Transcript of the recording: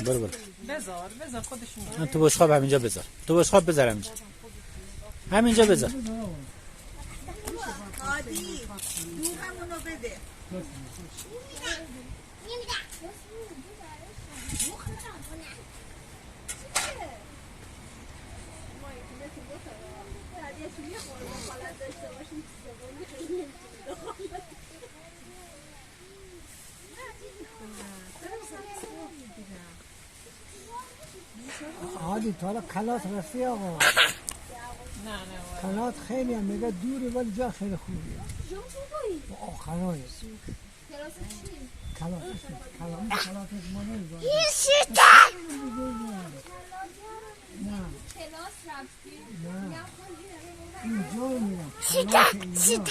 برو بذار خودشون. تو بشقاب همینجا بذار. تو بشقاب بذار همینجا. همینجا بذار. عادی دو همونو بده. عادی تا حالا کلات رفتی آقا؟ نه کلات خیلی هم میگه دوره ولی جا خیلی خوبیه. آخرای کلات کلات منو نه اینجا میرم کلات اینجا